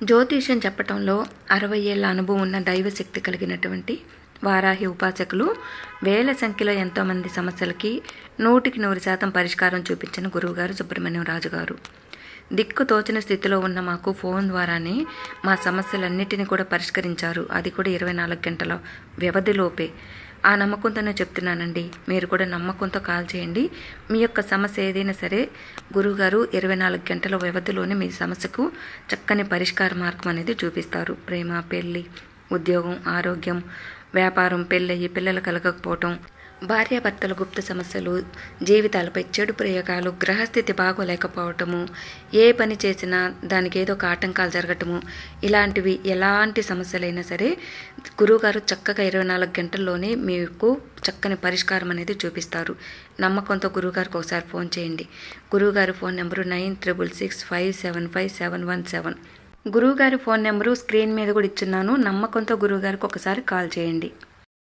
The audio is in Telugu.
జ్యోతిష్యం చెప్పటంలో 60 ఏళ్ల అనుభవం ఉన్న దైవశక్తి కలిగినటువంటి వారాహి ఉపాసకులు వేల సంఖ్యలో ఎంతోమంది సమస్యలకి 100% పరిష్కారం చూపించిన గురువుగారు సుబ్రహ్మణ్యం రాజు గారు. దిక్కు తోచిన స్థితిలో ఉన్న మాకు ఫోన్ ద్వారానే మా సమస్యలన్నిటినీ కూడా పరిష్కరించారు. అది కూడా 24 గంటల వ్యవధిలోపే. ఆ నమ్మకంతోనే చెప్తున్నానండి. మీరు కూడా నమ్మకంతో కాల్ చేయండి. మీ యొక్క సమస్య ఏదైనా సరే గురువుగారు 24 గంటల వ్యవధిలోనే మీ సమస్యకు చక్కని పరిష్కార మార్గం అనేది చూపిస్తారు. ప్రేమ, పెళ్ళి, ఉద్యోగం, ఆరోగ్యం, వ్యాపారం, పెళ్ళయి పిల్లలు కలగకపోవటం, భార్యాభర్తల గుప్త సమస్యలు, జీవితాలపై చెడు ప్రయోగాలు, గ్రహస్థితి బాగోలేకపోవటము, ఏ పని చేసినా దానికి ఏదో ఒక ఆటంకాలు జరగటము, ఇలాంటివి ఎలాంటి సమస్యలైనా సరే గురువుగారు చక్కగా 24 గంటల్లోనే మీకు చక్కని పరిష్కారం అనేది చూపిస్తారు. నమ్మకంతో గురువుగారికి ఒకసారి ఫోన్ చేయండి. గురువుగారి ఫోన్ నెంబరు 9666575717. గురువుగారి ఫోన్ నెంబరు స్క్రీన్ మీద కూడా ఇచ్చున్నాను. నమ్మకంతో గురువుగారికి ఒకసారి కాల్ చేయండి.